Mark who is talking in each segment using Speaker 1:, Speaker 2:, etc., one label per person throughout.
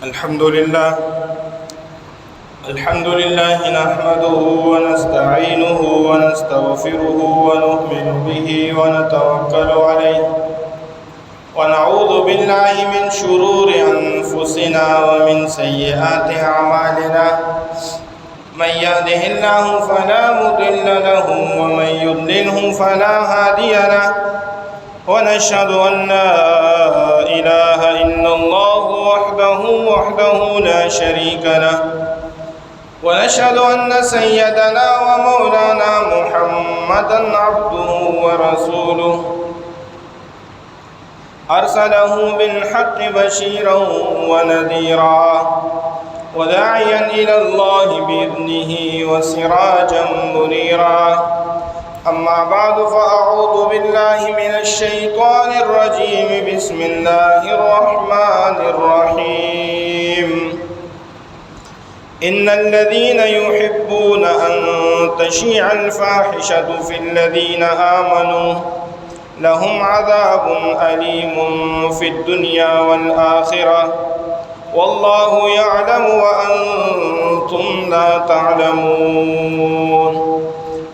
Speaker 1: الحمد لله نحمده ونستعينه ونستغفره ونؤمن به ونتوكل عليه ونعوذ بالله من شرور أنفسنا ومن سيئات أعمالنا من يهده الله فلا مضل له ومن يضلله فلا هادي له ونشهد أن لا إله إلا الله وحده لا شريك له ونشهد أن سيدنا ومولانا محمدا عبده ورسوله أرسله بالحق بشيرا ونذيرا وداعيا إلى الله بإذنه وسراجا منيرا أما بعد فأعوذ بالله من الشيطان الرجيم بسم الله الرحمن الرحيم إن الذين يحبون أن تشيع الفاحشة في الذين آمنوا لهم عذاب أليم في الدنيا والآخرة والله يعلم وأنتم لا تعلمون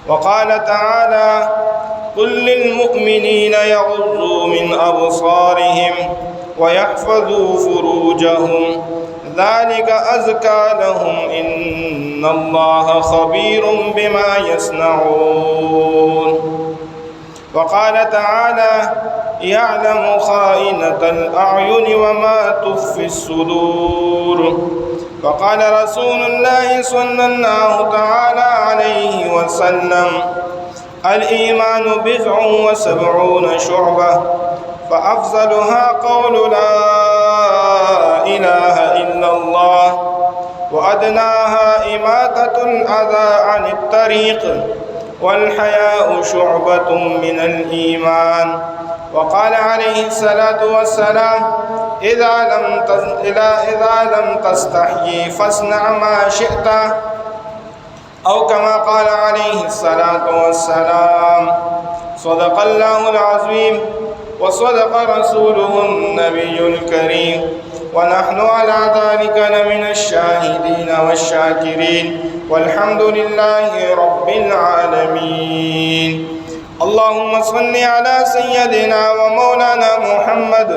Speaker 1: وقال تعالى قل للمؤمنين يغضوا من أبصارهم ويحفظوا فروجهم ذلك أزكى لهم إن الله خبير بما يصنعون وقال تعالى يعلم خائنة الأعين وما تخفي الصدور وقال رسول الله صلى الله تعالى عليه وسلم الإيمان 79 شعبة فأفضلها قول لا إله إلا الله وأدناها إماتة الأذى عن الطريق والحياء شعبة من الإيمان وقال عليه الصلاة والسلام إذا لم تستحيي فاصنع ما شئت أو كما قال عليه الصلاة والسلام صدق الله العظيم وصدق رسوله النبي الكريم ونحن على ذلك لمن الشاهدين والشاكرين والحمد لله رب العالمين اللهم صل على سيدنا ومولانا محمد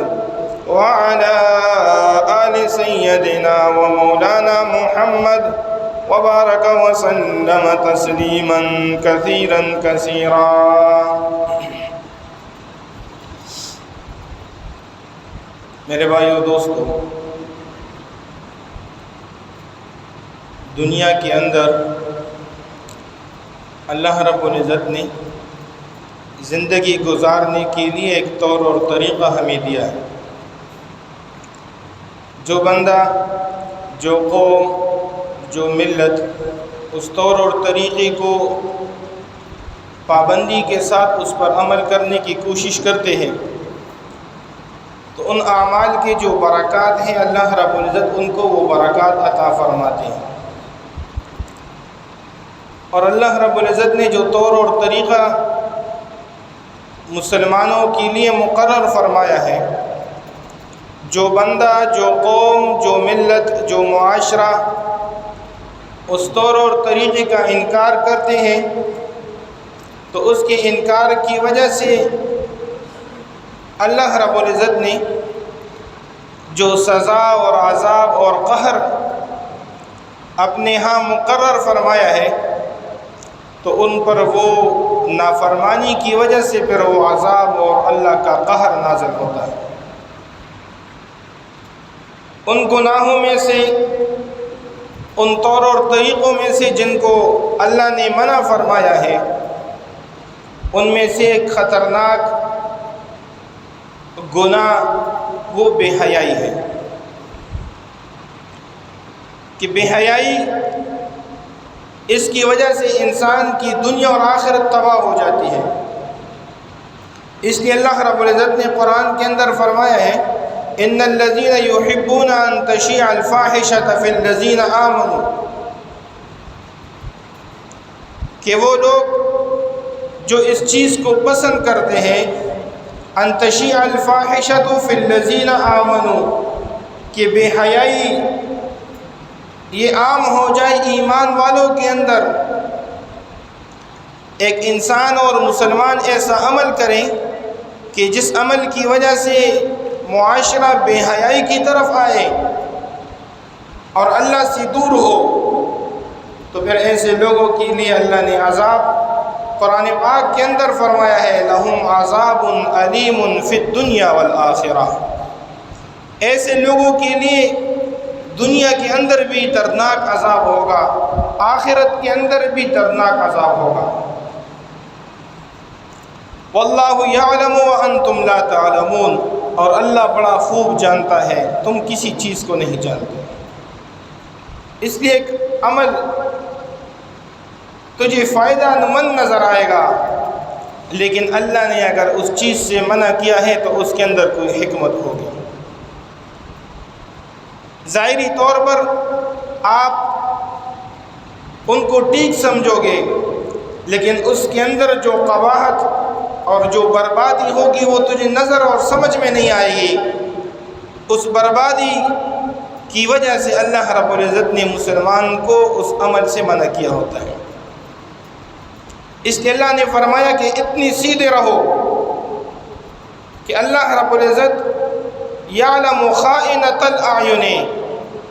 Speaker 1: وعلى آل سيدنا ومولانا محمد وبارك وسلم تسليما كثيرا كثيرا میرے بھائیو دوستو، دنیا کے اندر اللہ رب العزت نے زندگی گزارنے کے لیے ایک طور اور طریقہ ہمیں دیا ہے۔ جو بندہ، جو قوم، جو ملت اس طور اور طریقے کو پابندی کے ساتھ اس پر عمل کرنے کی کوشش کرتے ہیں تو ان اعمال کے جو برکات ہیں اللہ رب العزت ان کو وہ برکات عطا فرماتے ہیں۔ اور اللہ رب العزت نے جو طور اور طریقہ مسلمانوں کے لیے مقرر فرمایا ہے، جو بندہ، جو قوم، جو ملت، جو معاشرہ اس طور اور طریقے کا انکار کرتے ہیں تو اس کے انکار کی وجہ سے اللہ رب العزت نے جو سزا اور عذاب اور قہر اپنے ہاں مقرر فرمایا ہے تو ان پر وہ نافرمانی کی وجہ سے پھر وہ عذاب اور اللہ کا قہر نازل ہوتا ہے۔ ان گناہوں میں سے، ان طور اور طریقوں میں سے جن کو اللہ نے منع فرمایا ہے، ان میں سے ایک خطرناک گناہ وہ بے حیائی ہے کہ بے حیائی اس کی وجہ سے انسان کی دنیا اور آخرت تباہ ہو جاتی ہے۔ اس لیے اللہ رب العزت نے قرآن کے اندر فرمایا ہے ان الذين يحبون ان تشيع الفاحشة في الذين آمنوا، کہ وہ لوگ جو اس چیز کو پسند کرتے ہیں ان تشیع الفاحشۃ فی الذین آمنوا، کہ بے حیائی یہ عام ہو جائے ایمان والوں کے اندر، ایک انسان اور مسلمان ایسا عمل کریں کہ جس عمل کی وجہ سے معاشرہ بے حیائی کی طرف آئے اور اللہ سے دور ہو، تو پھر ایسے لوگوں کے لیے اللہ نے عذاب قرآن پاک کے اندر فرمایا ہے، لہم عذاب علیم فی الدنیا والآخرہ، ایسے لوگوں کے لیے دنیا کے اندر بھی دردناک عذاب ہوگا، آخرت کے اندر بھی دردناک عذاب ہوگا۔ واللہ یعلم وانتم لا تعلمون، اور اللہ بڑا خوب جانتا ہے، تم کسی چیز کو نہیں جانتے۔ اس لیے ایک عمل تجھے فائدہ مند نظر آئے گا، لیکن اللہ نے اگر اس چیز سے منع کیا ہے تو اس کے اندر کوئی حکمت ہوگی۔ ظاہری طور پر آپ ان کو ٹھیک سمجھو گے، لیکن اس کے اندر جو قباحت اور جو بربادی ہوگی وہ تجھے نظر اور سمجھ میں نہیں آئے گی۔ اس بربادی کی وجہ سے اللہ رب العزت نے مسلمان کو اس عمل سے منع کیا ہوتا ہے۔ اس لیے اللہ نے فرمایا کہ اتنی سیدھے رہو کہ اللہ رب العزت یعلم خائنۃ الاعین،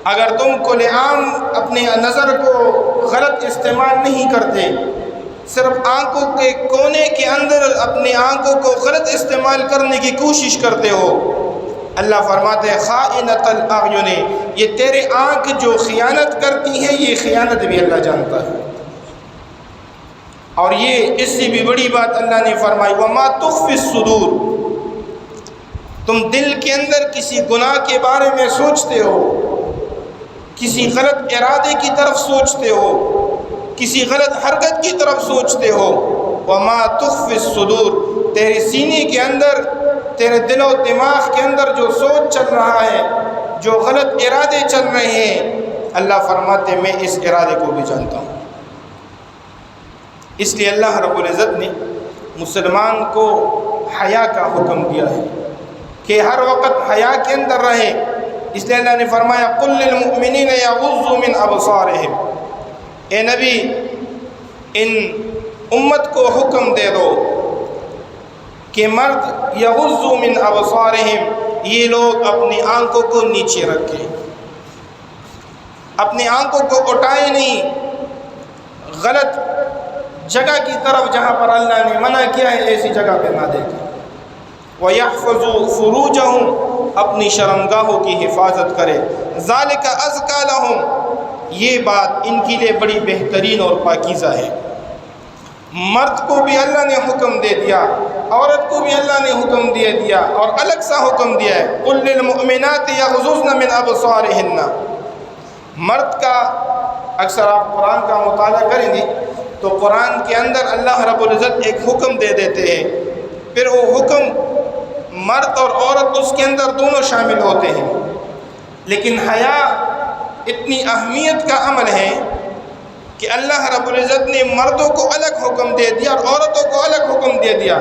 Speaker 1: اگر تم کل عام اپنے نظر کو غلط استعمال نہیں کرتے، صرف آنکھوں کے کونے کے اندر اپنی آنکھوں کو غلط استعمال کرنے کی کوشش کرتے ہو، اللہ فرماتے ہیں خائنۃ الاعین، یہ تیرے آنکھ جو خیانت کرتی ہیں یہ خیانت بھی اللہ جانتا ہے۔ اور یہ اس سے بھی بڑی بات اللہ نے فرمائی، وما تخفی الصدور، تم دل کے اندر کسی گناہ کے بارے میں سوچتے ہو، کسی غلط ارادے کی طرف سوچتے ہو، کسی غلط حرکت کی طرف سوچتے ہو، وما تخفی الصدور، تیرے سینے کے اندر، تیرے دل و دماغ کے اندر جو سوچ چل رہا ہے، جو غلط ارادے چل رہے ہیں، اللہ فرماتے میں اس ارادے کو بھی جانتا ہوں۔ اس لیے اللہ رب العزت نے مسلمان کو حیا کا حکم دیا ہے کہ ہر وقت حیا کے اندر رہے۔ اس لیے اللہ نے فرمایا قل للمؤمنین یغضوا من ابصارہم، اے نبی ان امت کو حکم دے دو کہ مرد یغضوا من ابصارہم، یہ لوگ اپنی آنکھوں کو نیچے رکھیں، اپنی آنکھوں کو اٹھائیں نہیں، غلط جگہ کی طرف جہاں پر اللہ نے منع کیا ہے ایسی جگہ پہ نہ دیکھیں۔ وَيَحْفَظُوا فُرُوجَهُمْ، اپنی شرمگاہوں کی حفاظت کرے، ذَلِكَ أَزْكَىٰ لَهُمْ، یہ بات ان کے لیے بڑی بہترین اور پاکیزہ ہے۔ مرد کو بھی اللہ نے حکم دے دیا، عورت کو بھی اللہ نے حکم دے دیا، اور الگ سا حکم دیا ہے قُل لِّلْمُؤْمِنَاتِ يَغْضُضْنَ مِنْ أَبْصَارِهِنَّ۔ مرد کا اکثر آپ قرآن کا مطالعہ کریں گے تو قرآن کے اندر اللہ رب العزت ایک حکم دے دیتے ہیں، پھر وہ حکم مرد اور عورت اس کے اندر دونوں شامل ہوتے ہیں، لیکن حیا اتنی اہمیت کا عمل ہے کہ اللہ رب العزت نے مردوں کو الگ حکم دے دیا اور عورتوں کو الگ حکم دے دیا۔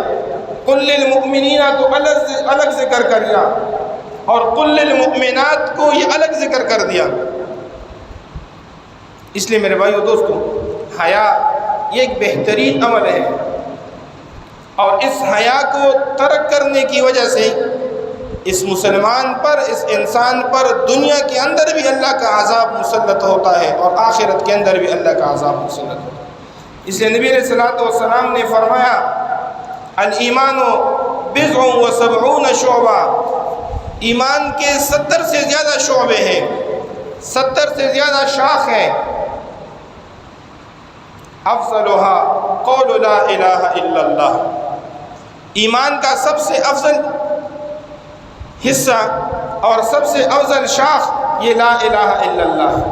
Speaker 1: قل للمؤمنین کو الگ ذکر کر دیا اور قل للمؤمنات کو یہ الگ ذکر کر دیا۔ اس لیے میرے بھائیو دوستو، حیا یہ ایک بہترین عمل ہے، اور اس حیا کو ترک کرنے کی وجہ سے اس مسلمان پر، اس انسان پر دنیا کے اندر بھی اللہ کا عذاب مسلط ہوتا ہے اور آخرت کے اندر بھی اللہ کا عذاب مسلط ہوتا ہے۔ اس لیے نبی علیہ الصلوٰۃ والسلام نے فرمایا الایمان بضع و سبعون شعبہ، ایمان کے 70 سے زیادہ شعبے ہیں، 70 سے زیادہ شاخ ہیں، افضلها قول لا الہ الا اللہ، ایمان کا سب سے افضل حصہ اور سب سے افضل شاخ یہ لا الہ الا اللہ ہے۔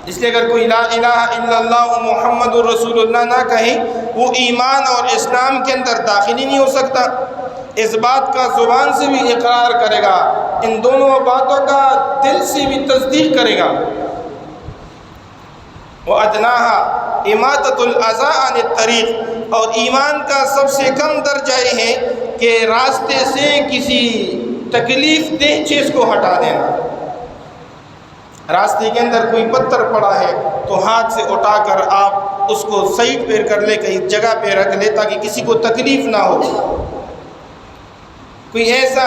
Speaker 1: اس لیے اگر کوئی لا الہ الا اللہ محمد الرسول اللہ نہ کہے وہ ایمان اور اسلام کے اندر داخل ہی نہیں ہو سکتا۔ اس بات کا زبان سے بھی اقرار کرے گا، ان دونوں باتوں کا دل سے بھی تصدیق کرے گا۔ وَأَدْنَاهَا إِمَاطَةُ الْأَذَىٰ عَنِ الطَّرِيقِ، اور ایمان کا سب سے کم درجہ یہ ہے کہ راستے سے کسی تکلیف دہ چیز کو ہٹا دینا۔ راستے کے اندر کوئی پتھر پڑا ہے تو ہاتھ سے اٹھا کر آپ اس کو سائڈ پہ کر لے، کہیں جگہ پہ رکھ لے تاکہ کسی کو تکلیف نہ ہو۔ کوئی ایسا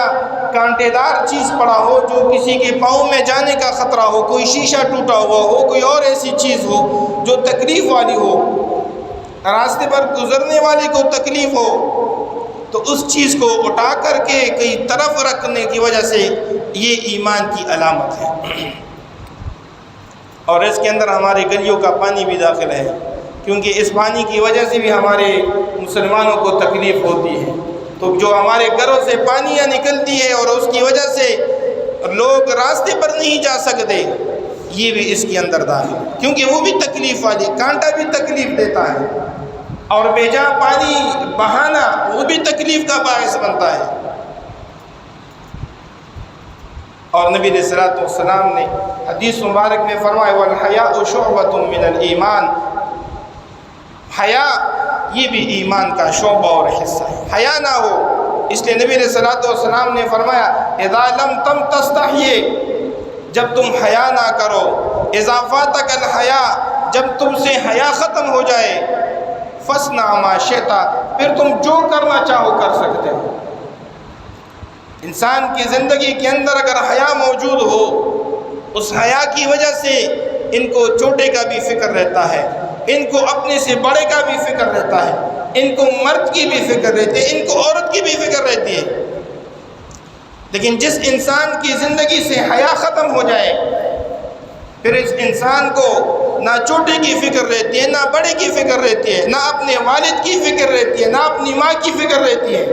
Speaker 1: کانٹے دار چیز پڑا ہو جو کسی کے پاؤں میں جانے کا خطرہ ہو، کوئی شیشہ ٹوٹا ہوا ہو، کوئی اور ایسی چیز ہو جو تکلیف والی ہو، راستے پر گزرنے والے کو تکلیف ہو، تو اس چیز کو اٹھا کر کے کئی طرف رکھنے کی وجہ سے یہ ایمان کی علامت ہے۔ اور اس کے اندر ہماری گلیوں کا پانی بھی داخل ہے، کیونکہ اس پانی کی وجہ سے بھی ہمارے مسلمانوں کو تکلیف ہوتی ہے۔ تو جو ہمارے گھروں سے پانیاں نکلتی ہے اور اس کی وجہ سے لوگ راستے پر نہیں جا سکتے، یہ بھی اس کے اندر داخل ہے، کیونکہ وہ بھی تکلیف والی، کانٹا بھی تکلیف دیتا ہے، اور بے جا پانی بہانا وہ بھی تکلیف کا باعث بنتا ہے۔ اور نبی علیہ الصلوۃ والسلام نے حدیث مبارک میں فرمایا والحیاء شعبۃ من الایمان، حیا یہ بھی ایمان کا شعبہ اور حصہ ہے۔ حیا نہ ہو، اس لیے نبی علیہ الصلوۃ والسلام نے فرمایا اذا لم تم تستحی، جب تم حیا نہ کرو، اذا فاتک الحیا، جب تم سے حیا ختم ہو جائے، فاصنع ما شئت، پھر تم جو کرنا چاہو کر سکتے ہو۔ انسان کی زندگی کے اندر اگر حیا موجود ہو، اس حیا کی وجہ سے ان کو چھوٹے کا بھی فکر رہتا ہے، ان کو اپنے سے بڑے کا بھی فکر رہتا ہے، ان کو مرد کی بھی فکر رہتی ہے، ان کو عورت کی بھی فکر رہتی ہے۔ لیکن جس انسان کی زندگی سے حیا ختم ہو جائے، پھر اس انسان کو نہ چھوٹے کی فکر رہتی ہے، نہ بڑے کی فکر رہتی ہے، نہ اپنے والد کی فکر رہتی ہے، نہ اپنی ماں کی فکر رہتی ہے۔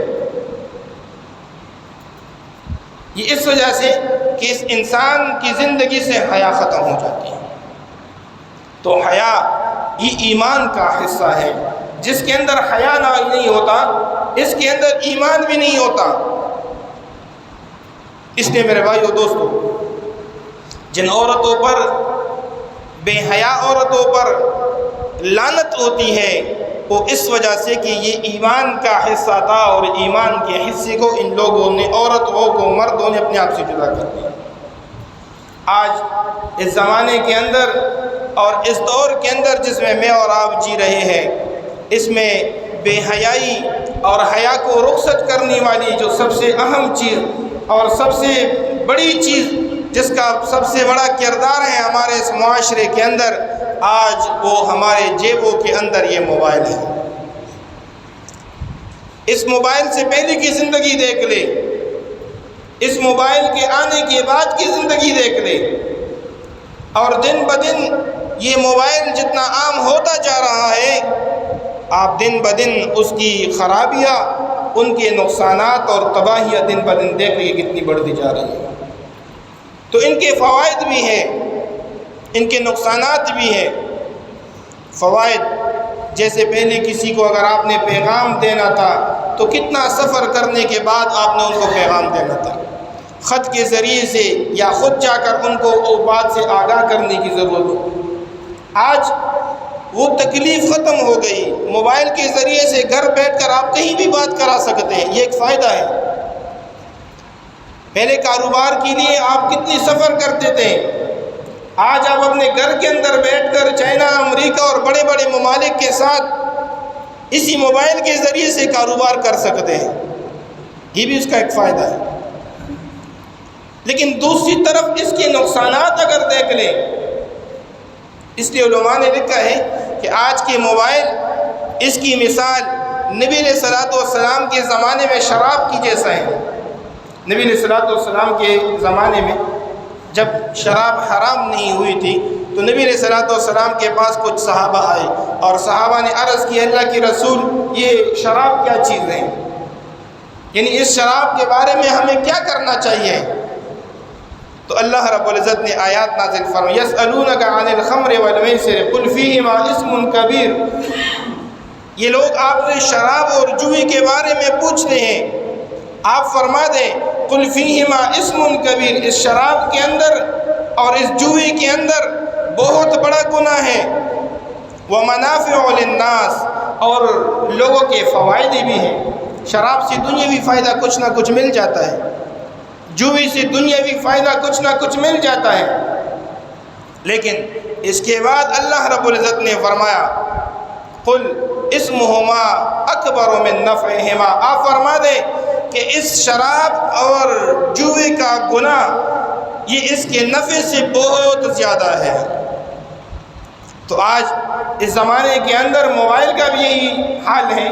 Speaker 1: یہ اس وجہ سے کہ اس انسان کی زندگی سے حیا ختم ہو جاتی ہے۔ تو حیا یہ ایمان کا حصہ ہے، جس کے اندر حیا نہیں ہوتا اس کے اندر ایمان بھی نہیں ہوتا۔ اس لیے میرے بھائیو دوستو، جن عورتوں پر، بے حیا عورتوں پر لعنت ہوتی ہے، وہ اس وجہ سے کہ یہ ایمان کا حصہ تھا، اور ایمان کے حصے کو ان لوگوں نے، عورتوں کو، مردوں نے اپنے آپ سے جدا کر دیا۔ آج اس زمانے کے اندر اور اس دور کے اندر جس میں میں اور آپ جی رہے ہیں، اس میں بے حیائی اور حیا کو رخصت کرنے والی جو سب سے اہم چیز اور سب سے بڑی چیز، جس کا سب سے بڑا کردار ہے ہمارے اس معاشرے کے اندر، آج وہ ہمارے جیبوں کے اندر یہ موبائل ہے۔ اس موبائل سے پہلے کی زندگی دیکھ لے، اس موبائل کے آنے کے بعد کی زندگی دیکھ لے، اور دن بدن یہ موبائل جتنا عام ہوتا جا رہا ہے، آپ دن بدن اس کی خرابیاں، ان کے نقصانات اور تباہیاں دن بدن دیکھ لیں کتنی بڑھتی جا رہی ہیں۔ تو ان کے فوائد بھی ہیں، ان کے نقصانات بھی ہیں۔ فوائد جیسے پہلے کسی کو اگر آپ نے پیغام دینا تھا تو کتنا سفر کرنے کے بعد آپ نے ان کو پیغام دینا تھا، خط کے ذریعے سے یا خود جا کر ان کو وہ بات سے آگاہ کرنے کی ضرورت ہو۔ آج وہ تکلیف ختم ہو گئی، موبائل کے ذریعے سے گھر بیٹھ کر آپ کہیں بھی بات کرا سکتے ہیں، یہ ایک فائدہ ہے۔ پہلے کاروبار کے لیے آپ کتنی سفر کرتے تھے، آج آپ اپنے گھر کے اندر بیٹھ کر چائنا، امریکہ اور بڑے بڑے ممالک کے ساتھ اسی موبائل کے ذریعے سے کاروبار کر سکتے ہیں، یہ بھی اس کا ایک فائدہ ہے۔ لیکن دوسری طرف اس کے نقصانات اگر دیکھ لیں، اس لیے علماء نے لکھا ہے کہ آج کے موبائل، اس کی مثال نبی علیہ الصلوۃ والسلام کے زمانے میں شراب کی جیسا ہے۔ نبی علیہ الصلوۃ والسلام کے زمانے میں جب شراب حرام نہیں ہوئی تھی تو نبی علیہ الصلوۃ والسلام کے پاس کچھ صحابہ آئے، اور صحابہ نے عرض کی اللہ کے رسول، یہ شراب کیا چیز ہے، یعنی اس شراب کے بارے میں ہمیں کیا کرنا چاہیے؟ تو اللہ رب العزت نے آیات نازل فرمائی، یسألونک عن الخمر والمیسر قل فیہما اسم کبیر۔ یہ لوگ آپ سے شراب اور جوئے کے بارے میں پوچھتے ہیں، آپ فرما دیں قل فیہما اسم کبیر، اس شراب کے اندر اور اس جوئے کے اندر بہت بڑا گناہ ہے، ومنافع للناس، اور لوگوں کے فوائد بھی ہیں۔ شراب سے دنیاوی فائدہ کچھ نہ کچھ مل جاتا ہے، جوئے سے دنیاوی فائدہ کچھ نہ کچھ مل جاتا ہے، لیکن اس کے بعد اللہ رب العزت نے فرمایا قل اسمہما اکبر من نفعہما، آپ فرما دیں کہ اس شراب اور جوئے کا گناہ یہ اس کے نفع سے بہت زیادہ ہے۔ تو آج اس زمانے کے اندر موبائل کا بھی یہی حال ہے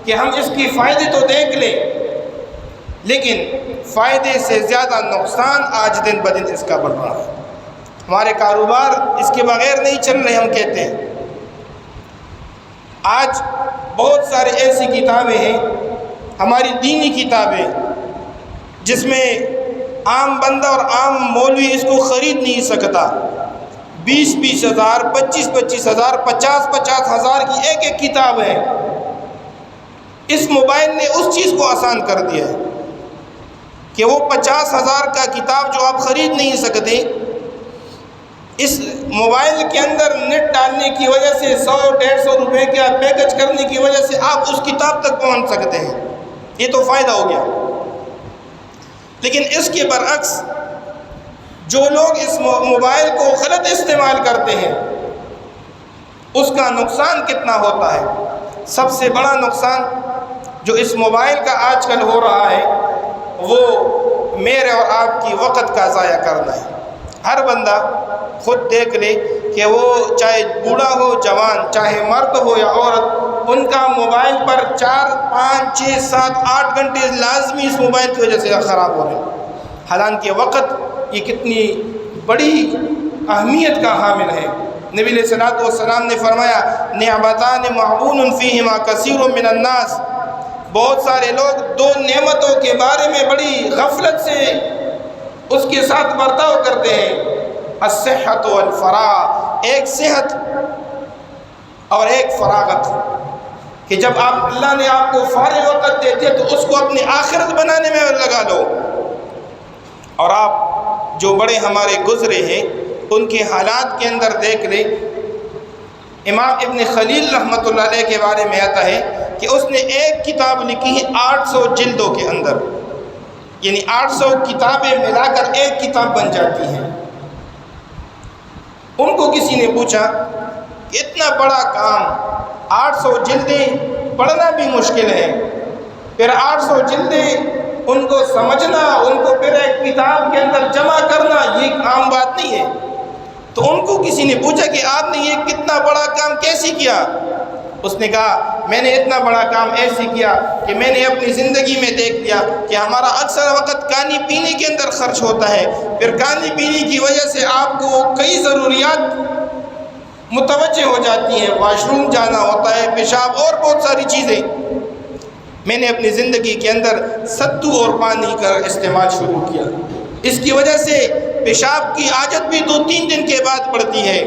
Speaker 1: کہ ہم اس کی فائدے تو دیکھ لیں، لیکن فائدے سے زیادہ نقصان آج دن بدن اس کا بڑھ رہا ہے۔ ہمارے کاروبار اس کے بغیر نہیں چل رہے، ہم کہتے ہیں۔ آج بہت سارے ایسی کتابیں ہیں، ہماری دینی کتابیں، جس میں عام بندہ اور عام مولوی اس کو خرید نہیں سکتا۔ 20-20 ہزار، 25-25 ہزار، 50-50 ہزار کی ایک ایک کتاب ہے۔ اس موبائل نے اس چیز کو آسان کر دیا ہے کہ وہ 50 ہزار کا کتاب جو آپ خرید نہیں سکتے، اس موبائل کے اندر نیٹ ڈالنے کی وجہ سے 100-150 روپے کا پیکج کرنے کی وجہ سے آپ اس کتاب تک پہنچ سکتے ہیں۔ یہ تو فائدہ ہو گیا۔ لیکن اس کے برعکس جو لوگ اس موبائل کو غلط استعمال کرتے ہیں، اس کا نقصان کتنا ہوتا ہے۔ سب سے بڑا نقصان جو اس موبائل کا آج کل ہو رہا ہے وہ میرے اور آپ کی وقت کا ضائع کرنا ہے۔ ہر بندہ خود دیکھ لے کہ وہ چاہے بوڑھا ہو جوان، چاہے مرد ہو یا عورت، ان کا موبائل پر 4، 5، 6، 7، 8 گھنٹے لازمی اس موبائل کی وجہ سے خراب ہو رہے ہیں۔ حالانکہ وقت یہ کتنی بڑی اہمیت کا حامل ہے۔ نبی علیہ الصلوۃ والسلام نے فرمایا نعمتان مغبون فیہما کثیر من الناس، بہت سارے لوگ 2 نعمتوں کے بارے میں بڑی غفلت سے اس کے ساتھ برتاؤ کرتے ہیں، الصحت والفراغ، ایک صحت اور ایک فراغت، کہ جب اللہ نے آپ کو فارغ وقت دے دیا تو اس کو اپنی آخرت بنانے میں لگا لو۔ اور آپ جو بڑے ہمارے گزرے ہیں ان کے حالات کے اندر دیکھ لیں۔ امام ابن خلیل رحمۃ اللہ علیہ کے بارے میں آتا ہے کہ اس نے ایک کتاب لکھی ہے 800 جلدوں کے اندر، یعنی 800 کتابیں ملا کر ایک کتاب بن جاتی ہیں۔ ان کو کسی نے پوچھا کہ اتنا بڑا کام، 800 جلدیں پڑھنا بھی مشکل ہے، پھر 800 جلدیں ان کو سمجھنا، ان کو پھر ایک کتاب کے اندر جمع کرنا، یہ عام بات نہیں ہے۔ تو ان کو کسی نے پوچھا کہ آپ نے یہ کتنا بڑا کام کیسے کیا؟ اس نے کہا میں نے اتنا بڑا کام ایسے کیا کہ میں نے اپنی زندگی میں دیکھ لیا کہ ہمارا اکثر وقت کھانے پینے کے اندر خرچ ہوتا ہے، پھر کھانے پینے کی وجہ سے آپ کو کئی ضروریات متوجہ ہو جاتی ہیں، واش روم جانا ہوتا ہے، پیشاب اور بہت ساری چیزیں۔ میں نے اپنی زندگی کے اندر ستو اور پانی کا استعمال شروع کیا، اس کی وجہ سے پیشاب کی حاجت بھی 2-3 دن کے بعد پڑتی ہے،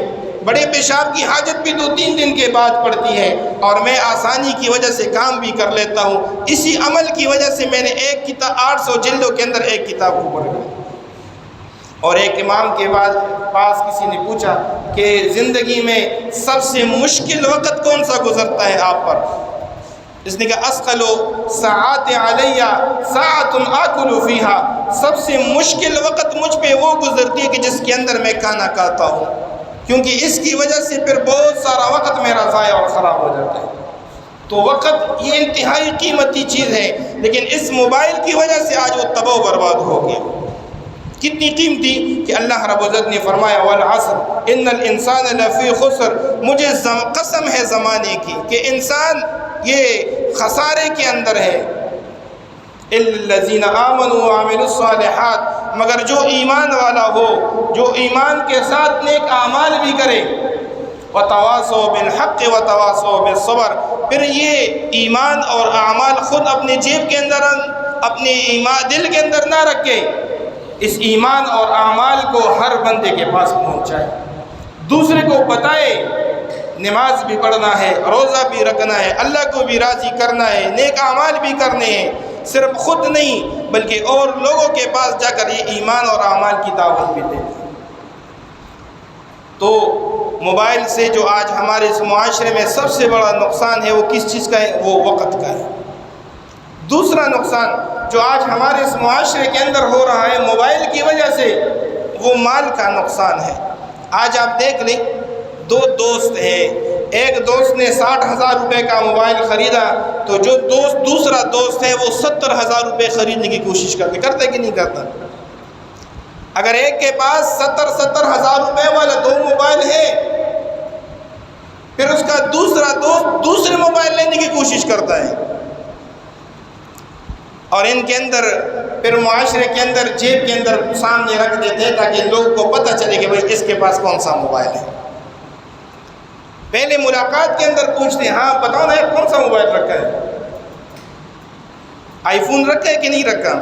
Speaker 1: بڑے پیشاب کی حاجت بھی 2-3 دن کے بعد پڑتی ہے، اور میں آسانی کی وجہ سے کام بھی کر لیتا ہوں۔ اسی عمل کی وجہ سے میں نے ایک کتاب 800 جلدوں کے اندر ایک کتاب کو پڑھ لیا۔ اور ایک امام کے پاس کسی نے پوچھا کہ زندگی میں سب سے مشکل وقت کون سا گزرتا ہے آپ پر؟ اس نے کہا اسقل ساعات علیہ ساعۃ آکل فیہا، سب سے مشکل وقت مجھ پہ وہ گزرتی ہے کہ جس کے اندر میں کھانا کھاتا ہوں، کیونکہ اس کی وجہ سے پھر بہت سارا وقت میرا ضائع اور خراب ہو جاتا ہے۔ تو وقت یہ انتہائی قیمتی چیز ہے، لیکن اس موبائل کی وجہ سے آج وہ تباہ و برباد ہو گیا۔ کتنی قیمتی کہ اللہ رب العزت نے فرمایا والعصر ان الانسان لفی خسر، مجھے قسم ہے زمانے کی کہ انسان یہ خسارے کے اندر ہے، الا الذین آمنوا وعملوا الصالحات، مگر جو ایمان والا ہو، جو ایمان کے ساتھ نیک اعمال بھی کرے، وتواصوا بالحق وتواصوا بالصبر، پھر یہ ایمان اور اعمال خود اپنے جیب کے اندر، اپنے دل کے اندر نہ رکھے، اس ایمان اور اعمال کو ہر بندے کے پاس پہنچائے، دوسرے کو بتائے۔ نماز بھی پڑھنا ہے، روزہ بھی رکھنا ہے، اللہ کو بھی راضی کرنا ہے، نیک اعمال بھی کرنے ہیں، صرف خود نہیں بلکہ اور لوگوں کے پاس جا کر یہ ایمان اور اعمال کی دعوت بھی دیں۔ تو موبائل سے جو آج ہمارے اس معاشرے میں سب سے بڑا نقصان ہے وہ کس چیز کا ہے؟ وہ وقت کا ہے۔ دوسرا نقصان جو آج ہمارے اس معاشرے کے اندر ہو رہا ہے موبائل کی وجہ سے، وہ مال کا نقصان ہے۔ آج آپ دیکھ لیں، دو دوست ہیں، ایک دوست نے 60,000 روپے کا موبائل خریدا تو جو دوسرا دوست ہے وہ 70,000 روپے خریدنے کی کوشش کرتا کہ نہیں کرتا؟ اگر ایک کے پاس 70,000 روپے والا 2 موبائل ہے، پھر اس کا دوسرا دوست دوسرے موبائل لینے کی کوشش کرتا ہے، اور ان کے اندر پھر معاشرے کے اندر جیب کے اندر سامنے رکھ دیتے ہیں تاکہ لوگوں کو پتہ چلے کہ بھائی اس کے پاس کون سا موبائل ہے۔ پہلے ملاقات کے اندر پوچھتے ہیں، ہاں بتاؤ نا یار کون سا موبائل رکھا ہے، آئی فون رکھا ہے کہ نہیں رکھا؟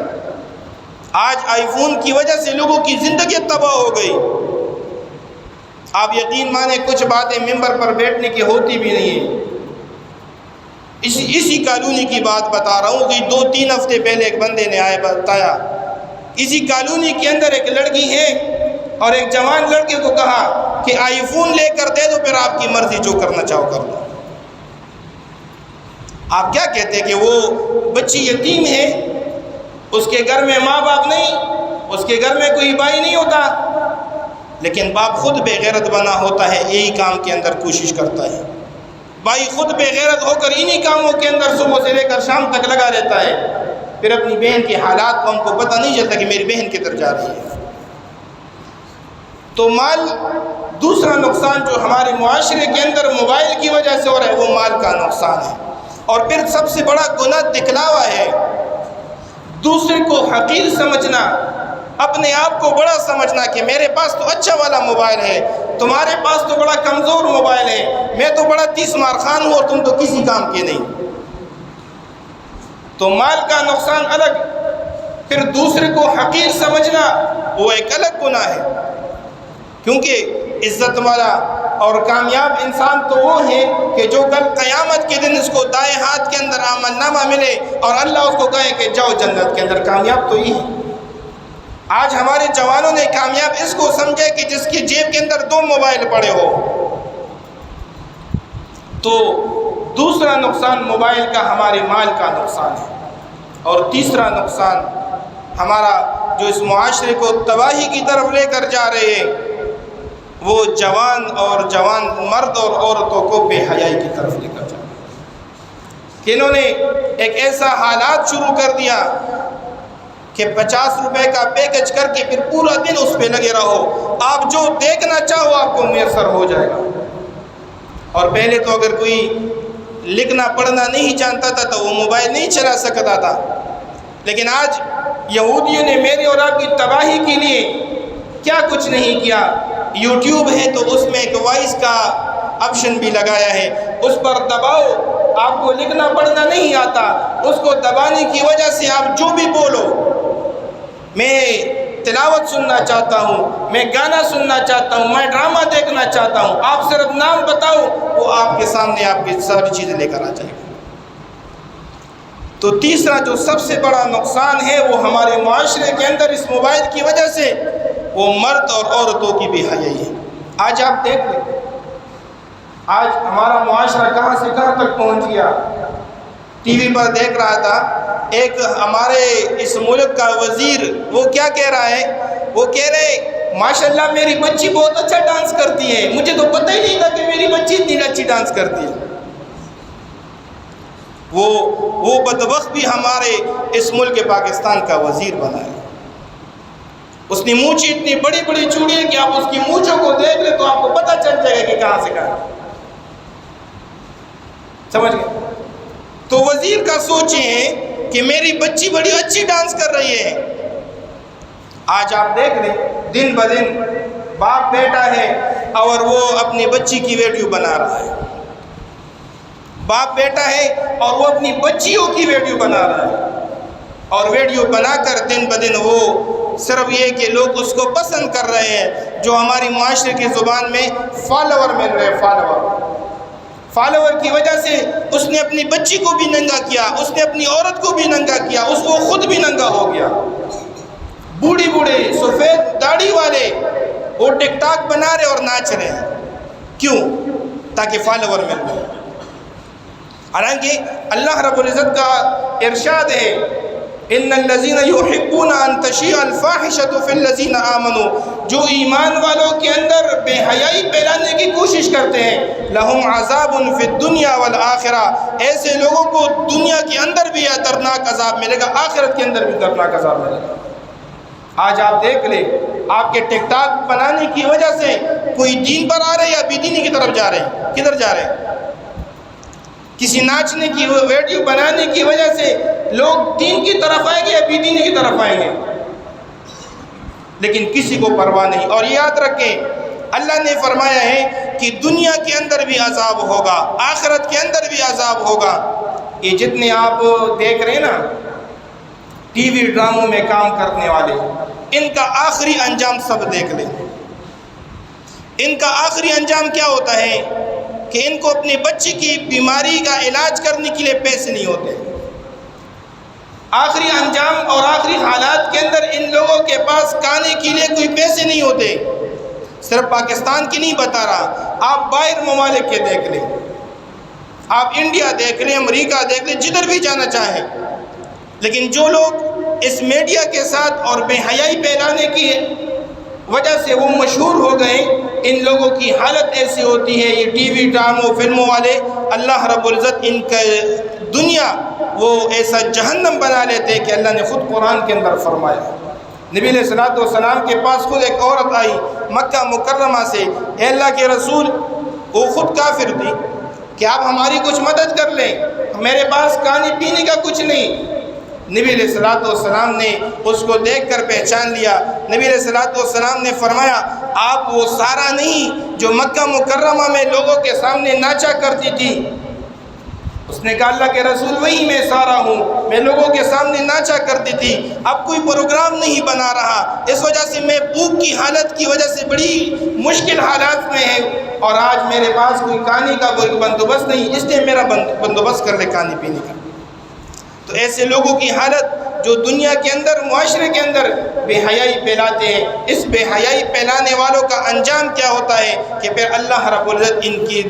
Speaker 1: آج آئی فون کی وجہ سے لوگوں کی زندگی تباہ ہو گئی۔ آپ یقین مانیں کچھ باتیں ممبر پر بیٹھنے کی ہوتی بھی نہیں ہیں۔ اسی کالونی کی بات بتا رہا ہوں کہ 2-3 ہفتے پہلے ایک بندے نے آئے بتایا، اسی کالونی کے اندر ایک لڑکی ہے اور ایک جوان لڑکے کو کہا کہ آئی فون لے کر دے دو، پھر آپ کی مرضی جو کرنا چاہو کر دو۔ آپ کیا کہتے ہیں کہ وہ بچی یتیم ہے، اس کے گھر میں ماں باپ نہیں، اس کے گھر میں کوئی بھائی نہیں ہوتا، لیکن باپ خود بے غیرت بنا ہوتا ہے، یہی کام کے اندر کوشش کرتا ہے۔ بھائی خود بے غیرت ہو کر انہی کاموں کے اندر صبح سے لے کر شام تک لگا رہتا ہے، پھر اپنی بہن کے حالات کو ان کو پتہ نہیں چلتا کہ میری بہن کدھر جا رہی ہے۔ تو مال، دوسرا نقصان جو ہمارے معاشرے کے اندر موبائل کی وجہ سے ہو رہا ہے وہ مال کا نقصان ہے۔ اور پھر سب سے بڑا گناہ دکھلاوا ہے، دوسرے کو حقیر سمجھنا، اپنے آپ کو بڑا سمجھنا کہ میرے پاس تو اچھا والا موبائل ہے، تمہارے پاس تو بڑا کمزور موبائل ہے، میں تو بڑا 30 مار خان ہوں اور تم تو کسی کام کے نہیں۔ تو مال کا نقصان الگ، پھر دوسرے کو حقیر سمجھنا وہ ایک الگ گناہ ہے، کیونکہ عزت والا اور کامیاب انسان تو وہ ہے کہ جو کل قیامت کے دن اس کو دائیں ہاتھ کے اندر عمل نامہ ملے اور اللہ اس کو کہے کہ جاؤ جنت کے اندر، کامیاب تو یہ ہے۔ آج ہمارے جوانوں نے کامیاب اس کو سمجھے کہ جس کی جیب کے اندر 2 موبائل پڑے ہو۔ تو دوسرا نقصان موبائل کا ہمارے مال کا نقصان ہے، اور تیسرا نقصان ہمارا جو اس معاشرے کو تباہی کی طرف لے کر جا رہے ہیں وہ جوان مرد اور عورتوں کو بے حیائی کی طرف لے کر جا رہے ہیں کہ انہوں نے ایک ایسا حالات شروع کر دیا کہ 50 روپے کا پیکج کر کے پھر پورا دن اس پہ لگے رہو، آپ جو دیکھنا چاہو آپ کو میسر ہو جائے گا۔ اور پہلے تو اگر کوئی لکھنا پڑھنا نہیں جانتا تھا تو وہ موبائل نہیں چلا سکتا تھا، لیکن آج یہودیوں نے میری اور آپ کی تباہی کے لیے کیا کچھ نہیں کیا۔ یوٹیوب ہے تو اس میں ایک وائس کا آپشن بھی لگایا ہے، اس پر دباؤ، آپ کو لکھنا پڑھنا نہیں آتا، اس کو دبانے کی وجہ سے آپ جو بھی بولو، میں تلاوت سننا چاہتا ہوں، میں گانا سننا چاہتا ہوں، میں ڈرامہ دیکھنا چاہتا ہوں، آپ صرف نام بتاؤ، وہ آپ کے سامنے آپ کی ساری چیزیں لے کر آ جائے گا۔ تو تیسرا جو سب سے بڑا نقصان ہے وہ ہمارے معاشرے کے اندر اس موبائل کی وجہ سے وہ مرد اور عورتوں کی بے حیائی ہے۔ آج آپ دیکھ لیں، آج ہمارا معاشرہ کہاں سے کہاں تک پہنچ گیا۔ ٹی وی پر دیکھ رہا تھا، ایک ہمارے اس ملک کا وزیر وہ کیا کہہ رہا ہے، وہ کہہ رہے ماشاءاللہ میری بچی بہت اچھا ڈانس کرتی ہے، مجھے تو پتہ ہی نہیں تھا کہ میری بچی اتنی اچھی ڈانس کرتی ہے۔ وہ بدبخت بھی ہمارے اس ملک پاکستان کا وزیر بنا ہے۔ اس نے مونچھی اتنی بڑی بڑی چوڑی ہے کہ آپ اس کی مونچھوں کو دیکھ لیں تو آپ کو پتہ چل جائے گا کہ کہاں سے کہاں، سمجھ گئے؟ تو وزیر کا سوچیں کہ میری بچی بڑی اچھی ڈانس کر رہی ہے۔ آج آپ دیکھ لیں دن بدن باپ بیٹا ہے اور وہ اپنی بچی کی ویڈیو بنا رہا ہے، باپ بیٹا ہے اور وہ اپنی بچیوں کی ویڈیو بنا رہا ہے، اور ویڈیو بنا کر دن بدن وہ صرف یہ کہ لوگ اس کو پسند کر رہے ہیں، جو ہماری معاشرے کی زبان میں فالوور مل رہے ہیں۔ فالوور کی وجہ سے اس نے اپنی بچی کو بھی ننگا کیا، اس نے اپنی عورت کو بھی ننگا کیا، اس کو خود بھی ننگا ہو گیا۔ بوڑھی بوڑھے سفید داڑھی والے وہ ٹک ٹاک بنا رہے اور ناچ رہے ہیں، کیوں؟ تاکہ فالوور مل جائے۔ حالانکہ اللہ رب العزت کا ارشاد ہے ان الذین یحبون ان تشیع الفاحشۃ فی الذین آمنوا، جو ایمان والوں کے اندر بے حیائی پھیلانے کی کوشش کرتے ہیں، لہم عذاب فی الدنیا والآخرہ، ایسے لوگوں کو دنیا کے اندر بھی دردناک عذاب ملے گا، آخرت کے اندر بھی دردناک عذاب ملے گا۔ آج آپ دیکھ لیں، آپ کے ٹک ٹاک بنانے کی وجہ سے کوئی دین پر آ رہے یا بے دینی کی طرف جا رہے ہیں، کدھر جا رہے ہیں؟ کسی ناچنے کی ویڈیو بنانے کی وجہ سے لوگ دین کی طرف آئیں گے یا بے دینی کی طرف آئیں گے، لیکن کسی کو پرواہ نہیں۔ اور یاد رکھیں، اللہ نے فرمایا ہے کہ دنیا کے اندر بھی عذاب ہوگا، آخرت کے اندر بھی عذاب ہوگا۔ یہ جتنے آپ دیکھ رہے ہیں نا ٹی وی ڈراموں میں کام کرنے والے، ان کا آخری انجام سب دیکھ لیں۔ ان کا آخری انجام کیا ہوتا ہے کہ ان کو اپنے بچے کی بیماری کا علاج کرنے کے لیے پیسے نہیں ہوتے۔ آخری انجام اور آخری حالات کے اندر ان لوگوں کے پاس کھانے کے لیے کوئی پیسے نہیں ہوتے۔ صرف پاکستان کی نہیں بتا رہا، آپ باہر ممالک کے دیکھ لیں، آپ انڈیا دیکھ لیں، امریکہ دیکھ لیں، جدھر بھی جانا چاہیں، لیکن جو لوگ اس میڈیا کے ساتھ اور بے حیائی پھیلانے کی وجہ سے وہ مشہور ہو گئے، ان لوگوں کی حالت ایسی ہوتی ہے، یہ ٹی وی ڈراموں فلموں والے، اللہ رب العزت ان کا دنیا وہ ایسا جہنم بنا لیتے کہ اللہ نے خود قرآن کے اندر فرمایا۔ نبی علیہ الصلوۃ والسلام کے پاس خود ایک عورت آئی مکہ مکرمہ سے، اے اللہ کے رسول، وہ خود کافر تھی، کہ آپ ہماری کچھ مدد کر لیں، میرے پاس کھانے پینے کا کچھ نہیں۔ نبی علیہ الصلوۃ والسلام نے اس کو دیکھ کر پہچان لیا۔ نبی علیہ الصلوۃ والسلام نے فرمایا، آپ وہ سارا نہیں جو مکہ مکرمہ میں لوگوں کے سامنے ناچا کرتی تھی؟ اس نے کہا اللہ کے رسول وہی میں سارا ہوں، میں لوگوں کے سامنے ناچا کرتی تھی، اب کوئی پروگرام نہیں بنا رہا، اس وجہ سے میں بھوک کی حالت کی وجہ سے بڑی مشکل حالات میں ہے، اور آج میرے پاس کوئی کھانے کا کوئی بندوبست نہیں، اس لیے میرا بندوبست کر لے کھانے پینے کا۔ تو ایسے لوگوں کی حالت جو دنیا کے اندر، معاشرے کے اندر بے حیائی پھیلاتے ہیں، اس بے حیائی پھیلانے والوں کا انجام کیا ہوتا ہے کہ پھر اللہ رب العزت ان کی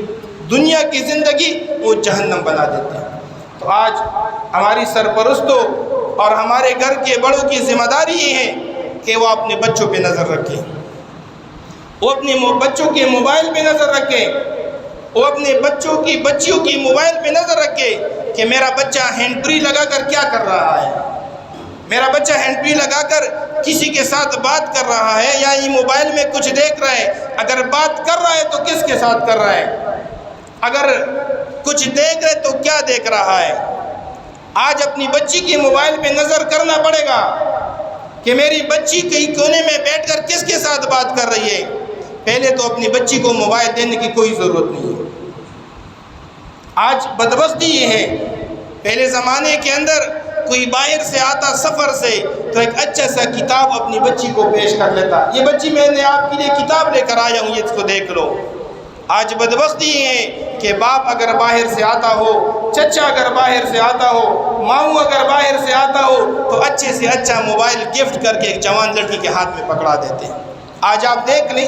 Speaker 1: دنیا کی زندگی وہ جہنم بنا دیتے ہیں۔ تو آج ہماری سرپرستوں اور ہمارے گھر کے بڑوں کی ذمہ داری یہ ہے کہ وہ اپنے بچوں پہ نظر رکھیں، وہ اپنے بچوں کے موبائل پہ نظر رکھیں، وہ اپنے بچیوں کی موبائل پہ نظر رکھے کہ میرا بچہ ہینڈ فری لگا کر کیا کر رہا ہے، میرا بچہ ہینڈ فری لگا کر کسی کے ساتھ بات کر رہا ہے یا یہ موبائل میں کچھ دیکھ رہا ہے، اگر بات کر رہا ہے تو کس کے ساتھ کر رہا ہے، اگر کچھ دیکھ رہے تو کیا دیکھ رہا ہے۔ آج اپنی بچی کی موبائل پہ نظر کرنا پڑے گا کہ میری بچی کہیں کونے میں بیٹھ کر کس کے ساتھ بات کر رہی ہے۔ پہلے تو اپنی بچی کو موبائل دینے کی کوئی ضرورت نہیں ہے۔ آج بدبختی یہ ہے، پہلے زمانے کے اندر کوئی باہر سے آتا سفر سے تو ایک اچھا سا کتاب اپنی بچی کو پیش کر لیتا، یہ بچی میں نے آپ کے لیے کتاب لے کر آیا ہوں، یہ اس کو دیکھ لو۔ آج بدبختی یہ ہے کہ باپ اگر باہر سے آتا ہو، چچا اگر باہر سے آتا ہو، ماموں اگر باہر سے آتا ہو تو اچھے سے اچھا موبائل گفٹ کر کے ایک جوان لڑکی کے ہاتھ میں پکڑا دیتے ہیں۔ آج آپ دیکھ لیں،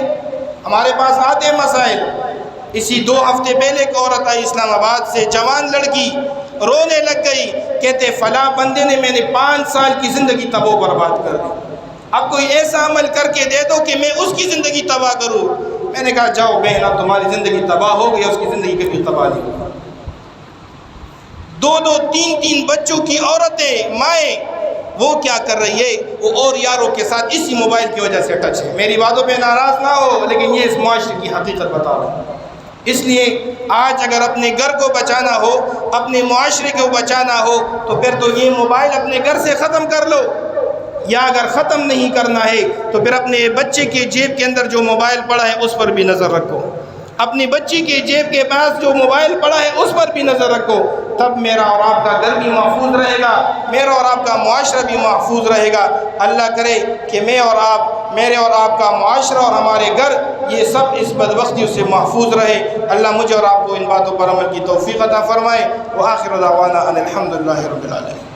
Speaker 1: ہمارے پاس آتے مسائل، اسی 2 ہفتے پہلے ایک عورت آئی اسلام آباد سے، جوان لڑکی رونے لگ گئی، کہتے فلاں بندے نے میں نے 5 سال کی زندگی تباہ و برباد کر دی، اب کوئی ایسا عمل کر کے دے دو کہ میں اس کی زندگی تباہ کروں۔ میں نے کہا جاؤ بہن، اب تمہاری زندگی تباہ ہو گئی، اس کی زندگی کبھی تباہ نہیں ہوگی۔ 2-2 3-3 بچوں کی عورتیں، مائیں، وہ کیا کر رہی ہے؟ وہ اور یاروں کے ساتھ اسی موبائل کی وجہ سے ٹچ ہے۔ میری باتوں پہ ناراض نہ ہو، لیکن یہ اس معاشرے کی حقیقت بتا رہا ہوں۔ اس لیے آج اگر اپنے گھر کو بچانا ہو، اپنے معاشرے کو بچانا ہو تو پھر تو یہ موبائل اپنے گھر سے ختم کر لو، یا اگر ختم نہیں کرنا ہے تو پھر اپنے بچے کے جیب کے اندر جو موبائل پڑا ہے اس پر بھی نظر رکھو، اپنی بچی کے جیب کے پاس جو موبائل پڑا ہے اس پر بھی نظر رکھو، تب میرا اور آپ کا گھر بھی محفوظ رہے گا، میرا اور آپ کا معاشرہ بھی محفوظ رہے گا۔ اللہ کرے کہ میرے اور آپ کا معاشرہ اور ہمارے گھر یہ سب اس بدبختی سے محفوظ رہے۔ اللہ مجھے اور آپ کو ان باتوں پر عمل کی توفیق عطا فرمائے۔ وآخر دعوانا ان الحمد للہ رب العالمین۔